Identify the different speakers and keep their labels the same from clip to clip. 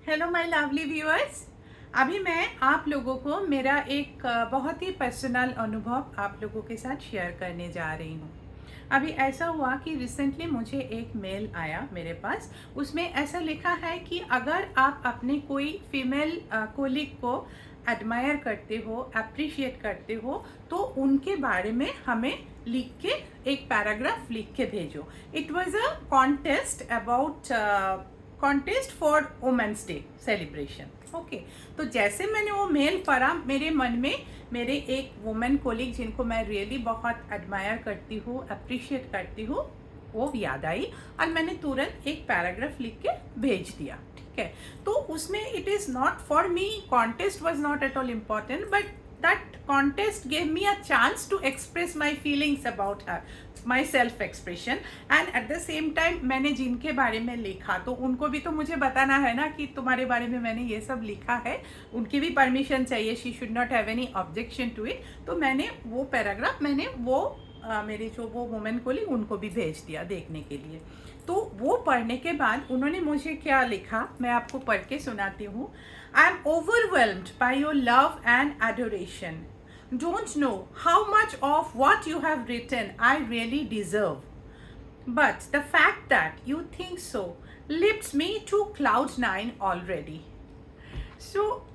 Speaker 1: Hello my lovely viewers. अभी मैं आप लोगों को मेरा एक बहुत ही पर्सनल अनुभव आप लोगों के साथ शेयर करने जा रही हूँ। अभी ऐसा हुआ कि रिसेंटली मुझे एक मेल आया मेरे पास। उसमें ऐसा लिखा है कि अगर आप अपने कोई फीमेल कोलिग को एडमायर करते हो, अप्रिशिएट करते हो, तो उनके बारे में हमें लिख के एक पैराग्राफ लिख के भेजो। It was a contest about contest for women's day celebration. Okay, तो जैसे मैंने वो मेल पढ़ा, मेरे मन में मेरे एक वुमेन कोलिग जिनको मैं रियली बहुत एडमायर करती हूँ, अप्रिशिएट करती हूँ, वो याद आई और मैंने तुरंत एक पैराग्राफ लिख के भेज दिया। ठीक है, तो उसमें it is not for me, contest was not at all important, but that contest gave me a chance to express my feelings about her, my self expression, and at the same time मैंने जिनके बारे में लिखा तो उनको भी तो मुझे बताना है ना कि तुम्हारे बारे में मैंने ये सब लिखा है, उनकी भी परमिशन चाहिए, she should not have any objection to it. तो मैंने वो पैराग्राफ मैंने वो मेरे जो वो वुमेन कोली उनको भी भेज दिया देखने के लिए। तो वो पढ़ने के बाद उन्होंने मुझे क्या लिखा मैं आपको पढ़ के सुनाती हूँ। I am overwhelmed by your love and adoration, don't know how much of what you have written I really deserve, but the fact that you think so lifts me to cloud nine already.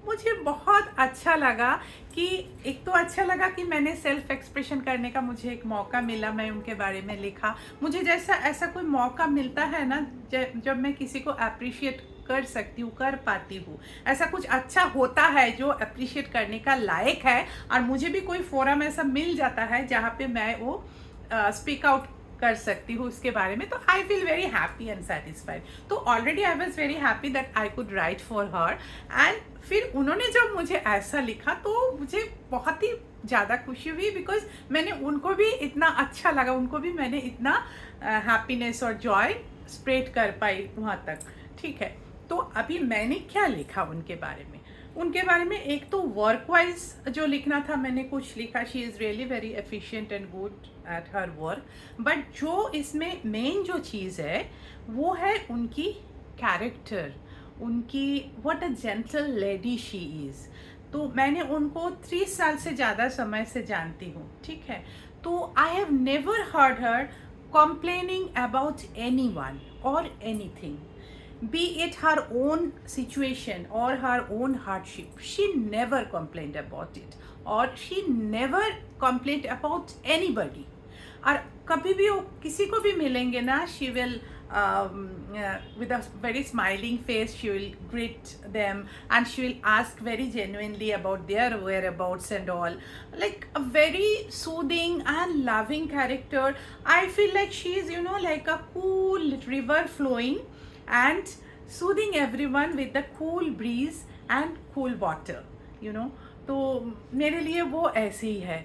Speaker 1: मुझे बहुत अच्छा लगा कि एक तो अच्छा लगा कि मैंने सेल्फ एक्सप्रेशन करने का मुझे एक मौका मिला, मैं उनके बारे में लिखा। मुझे जैसा ऐसा कोई मौका मिलता है ना जब मैं किसी को अप्रिशिएट कर सकती हूँ, कर पाती हूँ, ऐसा कुछ अच्छा होता है जो अप्रिशिएट करने का लायक है, और मुझे भी कोई फोरम ऐसा मिल जाता है जहाँ पे मैं वो स्पीक आउट कर सकती हूँ उसके बारे में, तो I feel very happy and satisfied. तो already I was very happy that I could write for her, and फिर उन्होंने जब मुझे ऐसा लिखा तो मुझे बहुत ही ज़्यादा खुशी हुई, बिकॉज मैंने उनको भी इतना अच्छा लगा, उनको भी मैंने इतना हैप्पीनेस और जॉय स्प्रेड कर पाई वहाँ तक। ठीक है, तो अभी मैंने क्या लिखा उनके बारे में, उनके बारे में एक तो वर्क वाइज जो लिखना था मैंने कुछ लिखा, she is really very efficient and good at her work, but जो इसमें मेन जो चीज़ है वो है उनकी कैरेक्टर, उनकी what a gentle lady she is. तो मैंने उनको 30 साल से ज़्यादा समय से जानती हूँ। ठीक है, तो I have never heard her complaining about any one और anything, be it her own situation or her own hardship. She never complained about it, or she never complained about anybody. और कभी भी वो किसी को भी मिलेंगे ना, she will with a very smiling face she will greet them, and she will ask very genuinely about their whereabouts and all, like a very soothing and loving character. I feel like she is, you know, like a cool river flowing and soothing everyone with the cool breeze and cool water, you know. तो मेरे लिए वो ऐसे ही है,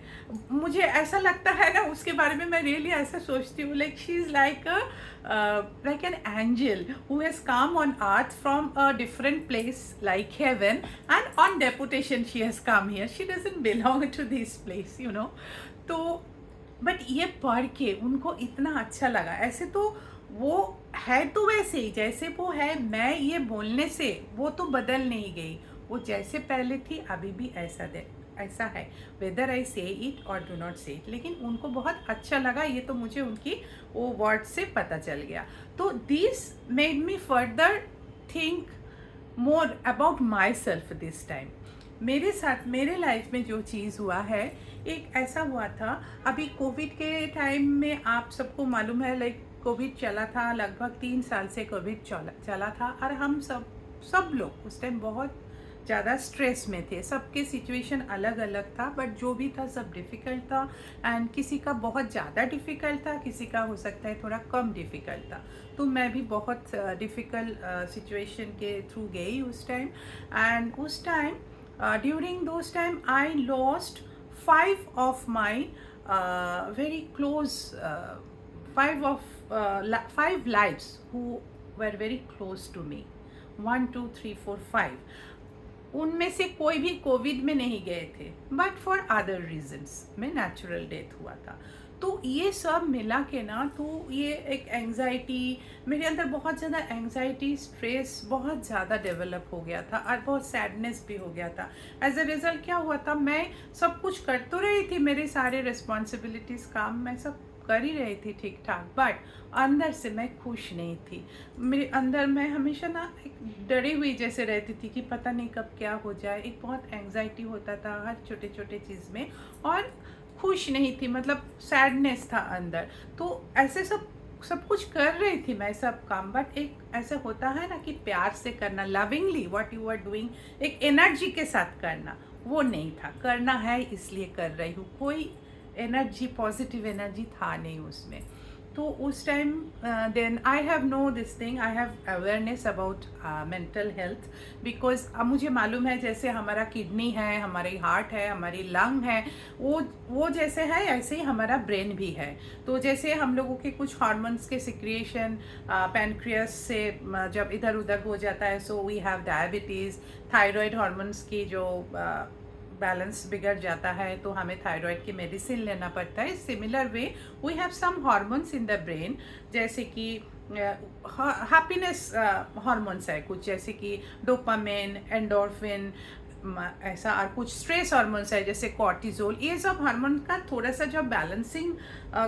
Speaker 1: मुझे ऐसा लगता है ना उसके बारे में, मैं रियली ऐसा सोचती हूँ, like she is like an angel who has come on earth from a different place like heaven, and on deputation she has come here, she doesn't belong to this place, you know. तो but ये पढ़ के उनको इतना अच्छा लगा। ऐसे तो वो है तो वैसे ही जैसे वो है, मैं ये बोलने से वो तो बदल नहीं गई, वो जैसे पहले थी अभी भी ऐसा है, वेदर आई से इट और डू नॉट से इट। लेकिन उनको बहुत अच्छा लगा, ये तो मुझे उनकी वो वर्ड से पता चल गया। तो this made me further think more about my self this time. मेरे साथ मेरे लाइफ में जो चीज़ हुआ है, एक ऐसा हुआ था अभी कोविड के टाइम में, आप सबको मालूम है, लाइक कोविड चला था, लगभग 3 साल से कोविड चला था, और हम सब लोग उस टाइम बहुत ज़्यादा स्ट्रेस में थे। सबके सिचुएशन अलग अलग था, बट जो भी था सब डिफ़िकल्ट था, एंड किसी का बहुत ज़्यादा डिफ़िकल्ट था, किसी का हो सकता है थोड़ा कम डिफ़िकल्ट था। तो मैं भी बहुत डिफ़िकल्ट सिचुएशन के थ्रू गई उस टाइम, एंड उस time during those time I lost 5 of my very close 5 lives who were very close to me, 1 2 3 4 5। उनमें से कोई भी कोविड में नहीं गए थे, बट फॉर अदर रीजंस में नेचुरल डेथ हुआ था। तो ये सब मिला के ना, तो ये एक एंग्जाइटी, मेरे अंदर बहुत ज़्यादा एंग्जाइटी, स्ट्रेस बहुत ज़्यादा डेवलप हो गया था और बहुत सैडनेस भी हो गया था। एज अ रिज़ल्ट क्या हुआ था, मैं सब कुछ कर तो रही थी, मेरे सारे रिस्पॉन्सिबिलिटीज़, काम मैं सब कर ही रही थी ठीक ठाक, बट अंदर से मैं खुश नहीं थी। मेरे अंदर मैं हमेशा ना एक डरी हुई जैसे रहती थी कि पता नहीं कब क्या हो जाए। एक बहुत एंग्जाइटी होता था हर छोटे छोटे चीज़ में, और खुश नहीं थी, मतलब सैडनेस था अंदर। तो ऐसे सब सब कुछ कर रही थी मैं सब काम, बट एक ऐसा होता है ना कि प्यार से करना, lovingly what you are doing, एक एनर्जी के साथ करना, वो नहीं था। करना है इसलिए कर रही हूँ, कोई एनर्जी, पॉजिटिव एनर्जी था नहीं उसमें। तो उस time then I have no this thing, I have awareness about mental health, because अब मुझे मालूम है जैसे हमारा किडनी है, हमारी हार्ट है, हमारी लंग है, वो जैसे है ऐसे ही हमारा ब्रेन भी है। तो जैसे हम लोगों के कुछ हार्मोन्स के सिक्रिएशन पैनक्रियास से जब इधर उधर हो जाता है, so we have diabetes, thyroid hormones की जो बैलेंस बिगड़ जाता है तो हमें थायराइड की मेडिसिन लेना पड़ता है। Similar way we have some hormones in the brain, जैसे कि हैप्पीनेस हार्मोन्स है कुछ, जैसे कि डोपामिन, एंडोर्फिन, ऐसा, और कुछ स्ट्रेस हार्मोन्स है जैसे कॉर्टिजोल। ये सब हार्मोन का थोड़ा सा जब बैलेंसिंग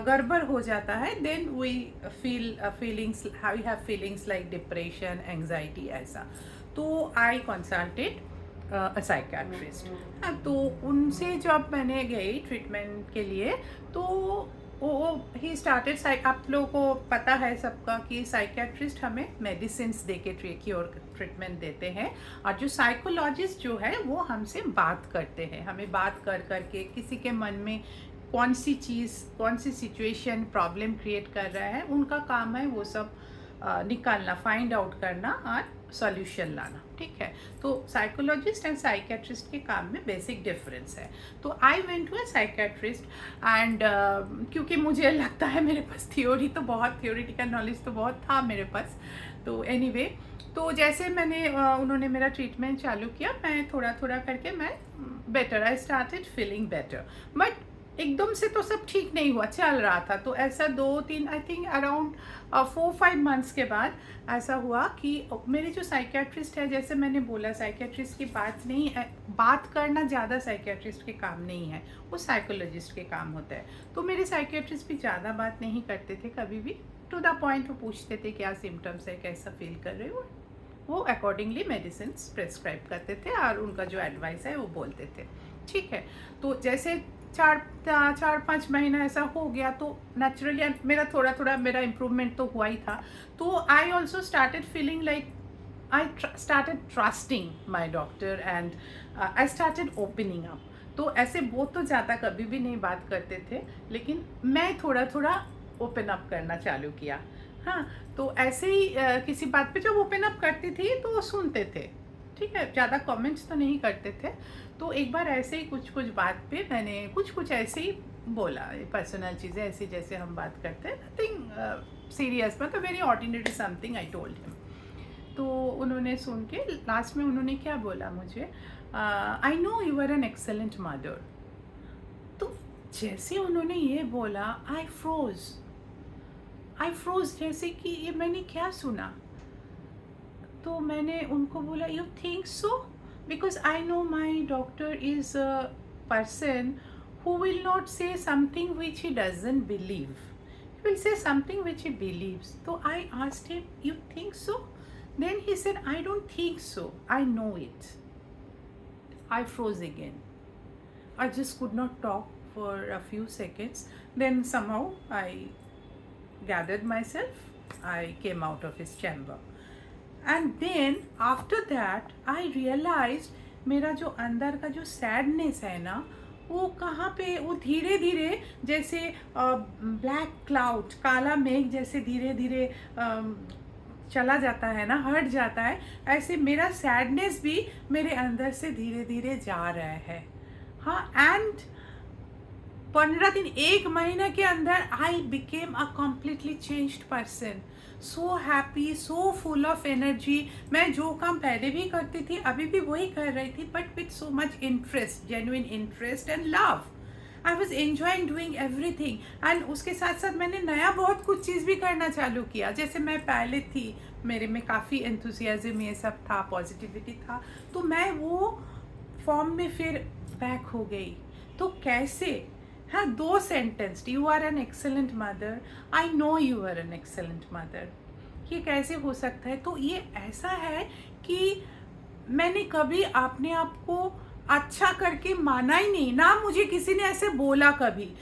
Speaker 1: गड़बड़ हो जाता है, then we feel feelings like depression, anxiety, ऐसा। तो आई कंसल्टेड साइकियाट्रिस्ट। हाँ, तो उनसे जब मैंने गई ट्रीटमेंट के लिए, तो वो ही स्टार्टेड, आप लोगों को पता है सबका कि साइकियाट्रिस्ट हमें मेडिसिन्स दे के क्योर ट्रीटमेंट देते हैं, और जो साइकोलॉजिस्ट जो है वो हमसे बात करते हैं, हमें बात कर करके किसी के मन में कौन सी चीज़, कौन सी सिचुएशन प्रॉब्लम क्रिएट कर रहा है, उनका काम है वो सब निकालना, फाइंड आउट करना और सॉल्यूशन लाना, ठीक है। तो साइकोलॉजिस्ट एंड साइकियाट्रिस्ट के काम में बेसिक डिफरेंस है। तो I went to a psychiatrist and क्योंकि मुझे लगता है मेरे पास थ्योरी तो बहुत, थ्योरेटिकल नॉलेज तो बहुत था मेरे पास। तो एनीवे, तो जैसे मैंने उन्होंने मेरा ट्रीटमेंट चालू किया, मैं थोड़ा थोड़ा करके मैं better, I started feeling better, but एकदम से तो सब ठीक नहीं हुआ, चल रहा था। तो ऐसा 2-3, आई थिंक अराउंड 4-5 मंथ्स के बाद ऐसा हुआ कि मेरे जो साइकियाट्रिस्ट है, जैसे मैंने बोला साइकियाट्रिस्ट की बात नहीं है, बात करना ज़्यादा साइकियाट्रिस्ट के काम नहीं है, वो साइकोलॉजिस्ट के काम होता है। तो मेरे साइकियाट्रिस्ट भी ज़्यादा बात नहीं करते थे कभी भी, टू द पॉइंट वो पूछते थे क्या सिम्टम्स है, कैसा फील कर रहे हो, वो अकॉर्डिंगली मेडिसिन प्रेस्क्राइब करते थे और उनका जो एडवाइस है वो बोलते थे, ठीक है। तो जैसे 4-5 महीना ऐसा हो गया, तो नेचुरली मेरा थोड़ा थोड़ा मेरा इम्प्रूवमेंट तो हुआ ही था। तो I also started feeling like I started trusting my doctor and I started opening up. तो ऐसे वो तो ज़्यादा कभी भी नहीं बात करते थे, लेकिन मैं थोड़ा थोड़ा ओपन अप करना चालू किया। हाँ, तो ऐसे ही किसी बात पे जब ओपन अप करती थी तो वो सुनते थे, ठीक है, ज़्यादा कमेंट्स तो नहीं करते थे। तो एक बार ऐसे ही कुछ बात पे मैंने कुछ ऐसे ही बोला, पर्सनल चीज़ें ऐसी जैसे हम बात करते हैं, नथिंग सीरियस, मतलब very ordinary something I told him. तो उन्होंने सुन के लास्ट में उन्होंने क्या बोला मुझे, I know you are an excellent mother. तो जैसे उन्होंने ये बोला, आई फ्रोज जैसे कि ये मैंने क्या सुना। तो मैंने उनको बोला, you think so? Because I know my doctor is a person who will not say something which he doesn't believe. He will say something which he believes. So I asked him, you think so? Then he said, I don't think so. I know it. I froze again. I just could not talk for a few seconds. Then somehow I gathered myself. I came out of his chamber. And then after that I realize मेरा जो अंदर का जो sadness है ना, वो कहाँ पे, वो धीरे धीरे जैसे ब्लैक क्लाउड, काला मेघ जैसे धीरे धीरे चला जाता है ना, हट जाता है, ऐसे मेरा सैडनेस भी मेरे अंदर से धीरे धीरे जा रहा है। हाँ, एंड 15 दिन, 1 महीना के अंदर I became a completely changed person, so happy, so full of energy. मैं जो काम पहले भी करती थी अभी भी वही कर रही थी, but with so much interest, genuine interest and love. I was enjoying doing everything, and उसके साथ साथ मैंने नया बहुत कुछ चीज़ भी करना चालू किया। जैसे मैं पहले थी, मेरे में काफ़ी एंथुसियाज्म ये सब था, पॉजिटिविटी था, तो मैं वो फॉर्म में फिर बैक हो गई। तो कैसे? हाँ, 2 sentence, you are an excellent mother, I know you are an excellent mother, ये कैसे हो सकता है? तो ये ऐसा है कि मैंने कभी अपने आप को अच्छा करके माना ही नहीं ना, मुझे किसी ने ऐसे बोला कभी।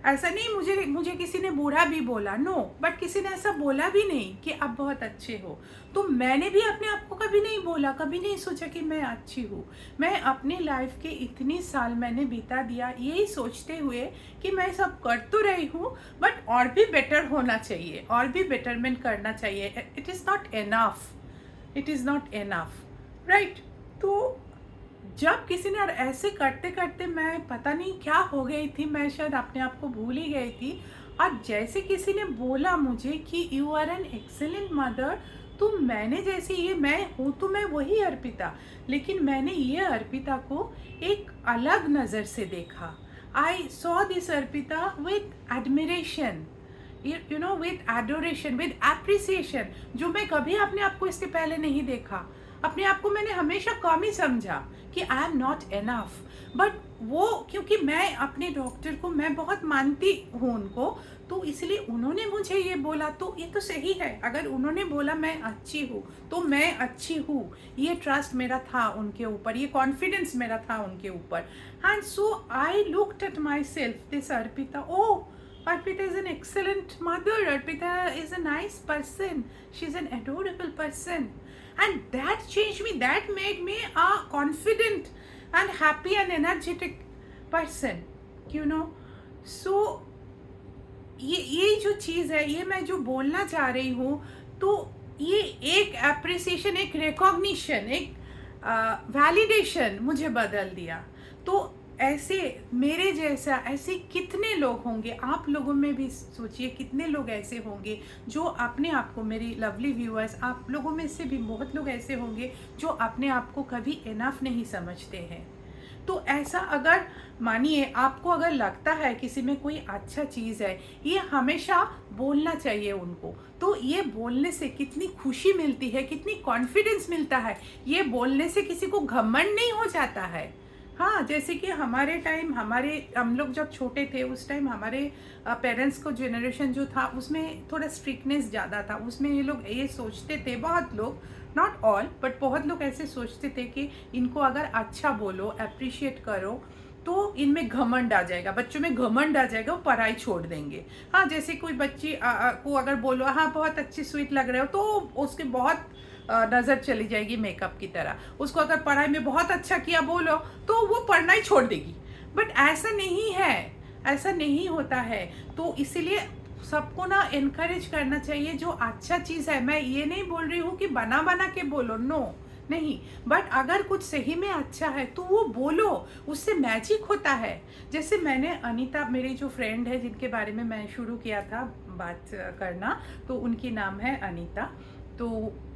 Speaker 1: ऐसा नहीं मुझे किसी ने बुरा भी बोला, नो, बट किसी ने ऐसा बोला भी नहीं कि आप बहुत अच्छे हो। तो मैंने भी अपने आप को कभी नहीं बोला, कभी नहीं सोचा कि मैं अच्छी हूँ। मैं अपनी लाइफ के इतनी साल मैंने बिता दिया यही सोचते हुए कि मैं सब कर तो रही हूँ, बट और भी बेटर होना चाहिए, और भी बेटरमेंट करना चाहिए। It is not enough, it is not enough, right? तो जब किसी ने, और ऐसे करते करते मैं पता नहीं क्या हो गई थी, मैं शायद अपने आप को भूल ही गई थी। और जैसे किसी ने बोला मुझे कि you are an excellent mother, तो मैंने जैसे, ये मैं हूँ तो मैं वही अर्पिता, लेकिन मैंने ये अर्पिता को एक अलग नज़र से देखा। I saw this Arpita with admiration, you know, with adoration, with appreciation, जो मैं कभी अपने आप को इसके पहले नहीं देखा। अपने आप को मैंने हमेशा कम ही समझा कि I am not enough, but वो क्योंकि मैं अपने डॉक्टर को मैं बहुत मानती हूँ उनको, तो इसलिए उन्होंने मुझे ये बोला तो ये तो सही है। अगर उन्होंने बोला मैं अच्छी हूँ तो मैं अच्छी हूँ, ये ट्रस्ट मेरा था उनके ऊपर, ये कॉन्फिडेंस मेरा था उनके ऊपर। And so I looked at myself, this Arpita, oh Arpita is an excellent mother. Arpita is a nice person. She's an adorable person. And that changed me. That made me a confident and happy and energetic person. You know? So, ये जो चीज़ है, ये मैं जो बोलना चाह रही हूँ, तो ये एक एप्रिसिएशन, एक रिकॉग्निशन, एक वैलिडेशन मुझे बदल दिया। तो ऐसे मेरे जैसा ऐसे कितने लोग होंगे, आप लोगों में भी सोचिए कितने लोग ऐसे होंगे जो अपने आप को, मेरी लवली व्यूअर्स, आप लोगों में से भी बहुत लोग ऐसे होंगे जो अपने आप को कभी इनफ नहीं समझते हैं। तो ऐसा अगर मानिए आपको अगर लगता है किसी में कोई अच्छा चीज़ है, ये हमेशा बोलना चाहिए उनको। तो ये बोलने से कितनी खुशी मिलती है, कितनी कॉन्फिडेंस मिलता है। ये बोलने से किसी को घमंड नहीं हो जाता है। हाँ, जैसे कि हमारे टाइम, हम लोग जब छोटे थे उस टाइम हमारे पेरेंट्स को जनरेशन जो था उसमें थोड़ा स्ट्रिक्टनेस ज़्यादा था। उसमें ये लोग ये सोचते थे, बहुत लोग, नॉट ऑल बट बहुत लोग ऐसे सोचते थे कि इनको अगर अच्छा बोलो, अप्रिशिएट करो तो इनमें घमंड आ जाएगा, बच्चों में घमंड आ जाएगा, वो पढ़ाई छोड़ देंगे। हाँ, जैसे कोई बच्ची को अगर बोलो हाँ बहुत अच्छी स्वीट लग रहे हो, तो उसके बहुत नज़र चली जाएगी मेकअप की तरह। उसको अगर पढ़ाई में बहुत अच्छा किया बोलो तो वो पढ़ना ही छोड़ देगी। बट ऐसा नहीं है, ऐसा नहीं होता है। तो इसीलिए सबको ना इनकरेज करना चाहिए जो अच्छा चीज़ है। मैं ये नहीं बोल रही हूँ कि बना बना के बोलो, नो, नहीं, बट अगर कुछ सही में अच्छा है तो वो बोलो, उससे मैजिक होता है। जैसे मैंने अनीता, मेरी जो फ्रेंड है जिनके बारे में मैं शुरू किया था बात करना, तो उनकी नाम है अनीता। तो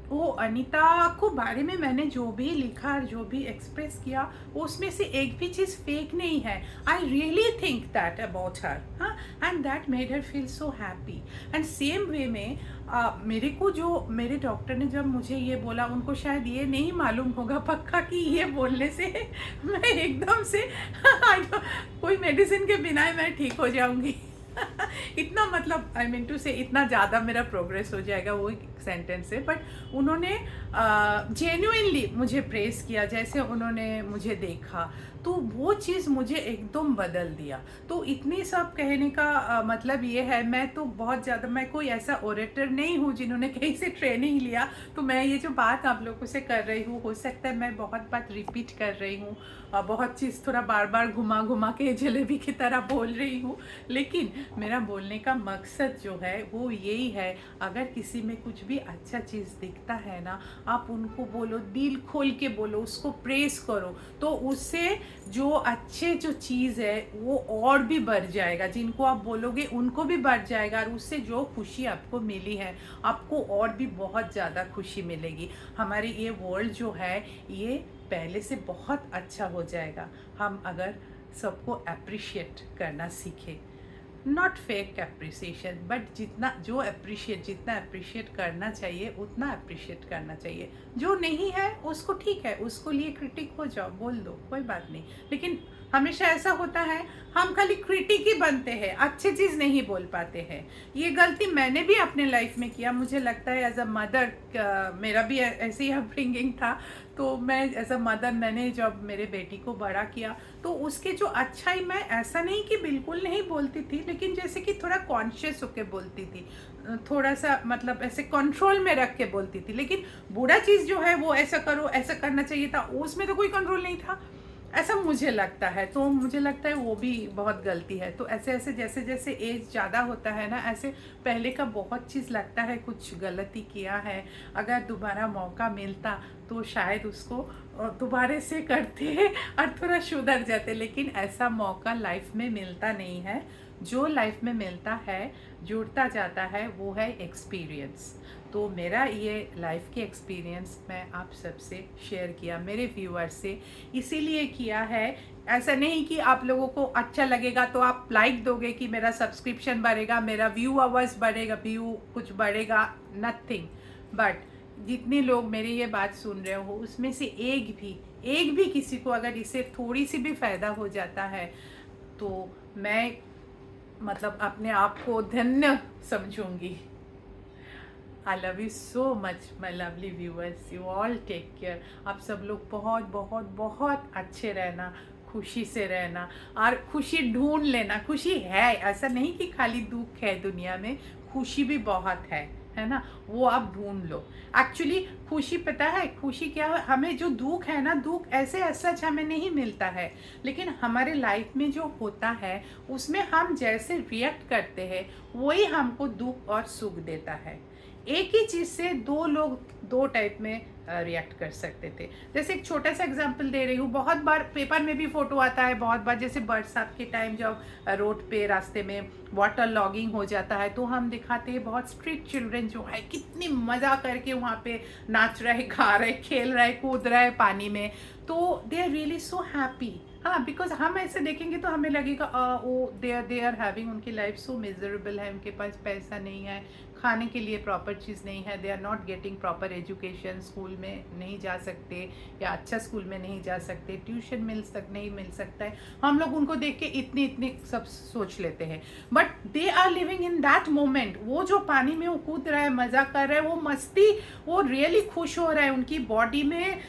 Speaker 1: वो अनीता को बारे में मैंने जो भी लिखा, जो भी एक्सप्रेस किया, उसमें से एक भी चीज़ फेक नहीं है। I really think that about her, हाँ, and that made her feel so happy. And same way में मेरे को जो मेरे डॉक्टर ने जब मुझे ये बोला, उनको शायद ये नहीं मालूम होगा पक्का कि ये बोलने से मैं एकदम से कोई मेडिसिन के बिना मैं ठीक हो जाऊंगी। इतना, मतलब आई मीन टू से इतना ज़्यादा मेरा प्रोग्रेस हो जाएगा वो एक सेंटेंस से। बट उन्होंने जेन्युइनली मुझे प्रेस किया, जैसे उन्होंने मुझे देखा, तो वो चीज़ मुझे एकदम बदल दिया। तो इतनी सब कहने का मतलब ये है, मैं तो बहुत ज़्यादा, मैं कोई ऐसा ओरेटर नहीं हूँ जिन्होंने कहीं से ट्रेनिंग लिया। तो मैं ये जो बात आप लोगों से कर रही हूँ, हो सकता है मैं बहुत बात रिपीट कर रही हूँ, बहुत चीज़ थोड़ा बार बार घुमा घुमा के जलेबी की तरह बोल रही हूँ, लेकिन मेरा बोलने का मकसद जो है वो यही है। अगर किसी में कुछ भी अच्छा चीज़ दिखता है ना, आप उनको बोलो, दिल खोल के बोलो, उसको प्रेस करो, तो उससे जो अच्छे जो चीज़ है वो और भी बढ़ जाएगा। जिनको आप बोलोगे उनको भी बढ़ जाएगा, और उससे जो खुशी आपको मिली है आपको और भी बहुत ज़्यादा खुशी मिलेगी। हमारी ये वर्ल्ड जो है ये पहले से बहुत अच्छा हो जाएगा हम अगर सबको अप्रिशिएट करना सीखे। नॉट फेक अप्रिसिएशन, बट जितना अप्रिशिएट करना चाहिए उतना अप्रिशिएट करना चाहिए। जो नहीं है उसको ठीक है, उसको लिए क्रिटिक हो जाओ, बोल दो, कोई बात नहीं। लेकिन हमेशा ऐसा होता है हम खाली क्रिटिक ही बनते हैं, अच्छी चीज़ नहीं बोल पाते हैं। ये गलती मैंने भी अपने लाइफ में किया। मुझे लगता है एज अ मदर, मेरा भी ऐसे ही अपब्रिंगिंग था। तो मैं एज अ मदर, मैंने जब मेरे बेटी को बड़ा किया तो उसके जो अच्छाई, मैं ऐसा नहीं कि बिल्कुल नहीं बोलती थी, लेकिन जैसे कि थोड़ा कॉन्शियस होके बोलती थी, थोड़ा सा मतलब ऐसे कंट्रोल में रख के बोलती थी। लेकिन बुरा चीज़ जो है वो ऐसा करो, ऐसा करना चाहिए था, उसमें तो कोई कंट्रोल नहीं था, ऐसा मुझे लगता है। तो मुझे लगता है वो भी बहुत गलती है। तो ऐसे ऐसे जैसे जैसे एज ज़्यादा होता है ना, ऐसे पहले का बहुत चीज़ लगता है कुछ गलती किया है, अगर दोबारा मौका मिलता तो शायद उसको दोबारा से करते और थोड़ा सुधर जाते। लेकिन ऐसा मौका लाइफ में मिलता नहीं है। जो लाइफ में मिलता है, जुड़ता जाता है, वो है एक्सपीरियंस। तो मेरा ये लाइफ के एक्सपीरियंस मैं आप सबसे शेयर किया, मेरे व्यूअर्स से इसीलिए किया है। ऐसा नहीं कि आप लोगों को अच्छा लगेगा तो आप लाइक दोगे कि मेरा सब्सक्रिप्शन बढ़ेगा, मेरा व्यू आवर्स बढ़ेगा, व्यू कुछ बढ़ेगा, नथिंग। बट जितने लोग मेरी ये बात सुन रहे हो उसमें से एक भी किसी को अगर इससे थोड़ी सी भी फ़ायदा हो जाता है तो मैं मतलब अपने आप को धन्य समझूंगी। I love you so much my lovely viewers, you all take care. आप सब लोग बहुत बहुत बहुत अच्छे रहना, खुशी से रहना और खुशी ढूंढ लेना। खुशी है, ऐसा नहीं कि खाली दुख है दुनिया में, खुशी भी बहुत है ना, वो आप ढूंढ लो। एक्चुअली खुशी, पता है खुशी क्या है? हमें जो दुख है ना, दुख ऐसे सच हमें नहीं मिलता है, लेकिन हमारे लाइफ में जो होता है उसमें हम जैसे रिएक्ट करते हैं वही हमको दुख और सुख देता है। एक ही चीज़ से दो लोग दो टाइप में रिएक्ट कर सकते थे। जैसे एक छोटा सा एग्जांपल दे रही हूँ, बहुत बार पेपर में भी फोटो आता है, बहुत बार जैसे बरसात के टाइम जब रोड पे रास्ते में वाटर लॉगिंग हो जाता है तो हम दिखाते हैं बहुत स्ट्रीट चिल्ड्रन जो है कितनी मज़ा करके वहाँ पे नाच रहे, गा रहे, खेल रहे, कूद रहे पानी में। तो they are really so happy. हाँ, बिकॉज हम ऐसे देखेंगे तो हमें लगेगा ओ दे आर हैविंग, उनकी लाइफ सो मिजरेबल है, उनके पास पैसा नहीं है, खाने के लिए प्रॉपर चीज़ नहीं है, they are not getting proper education, school में नहीं जा सकते या अच्छा स्कूल में नहीं जा सकते, ट्यूशन नहीं मिल सकता है। हम लोग उनको देख के इतनी सब सोच लेते हैं, but they are living in that moment. वो जो पानी में वो कूद रहा है, मज़ा कर रहा है, वो मस्ती, वो रियली खुश हो रहा है, उनकी बॉडी में,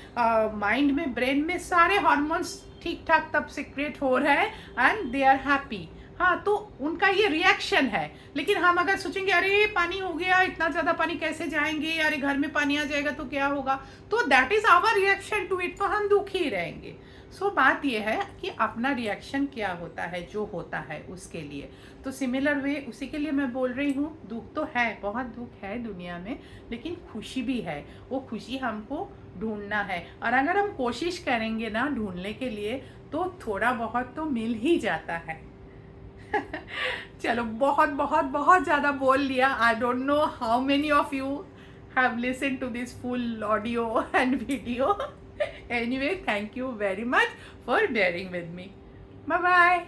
Speaker 1: माइंड में, ब्रेन में सारे हार्मोन्स ठीक ठाक तब सिक्रेट हो रहा है एंड दे आर हैप्पी। हाँ, तो उनका ये रिएक्शन है। लेकिन हम अगर सोचेंगे अरे पानी हो गया, इतना ज़्यादा पानी कैसे जाएंगे, अरे घर में पानी आ जाएगा तो क्या होगा, तो that is our reaction to it, तो हम दुखी रहेंगे। सो बात यह है कि अपना रिएक्शन क्या होता है, जो होता है उसके लिए। तो सिमिलर वे उसी के लिए मैं बोल रही हूँ, दुख तो है, बहुत दुख है दुनिया में, लेकिन खुशी भी है। वो खुशी हमको ढूंढना है, और अगर हम कोशिश करेंगे ना ढूंढने के लिए तो थोड़ा बहुत तो मिल ही जाता है। चलो, बहुत बहुत बहुत ज़्यादा बोल लिया। I don't know how many of you have listen to this full audio and video. Anyway, thank you very much for bearing with me. Bye bye.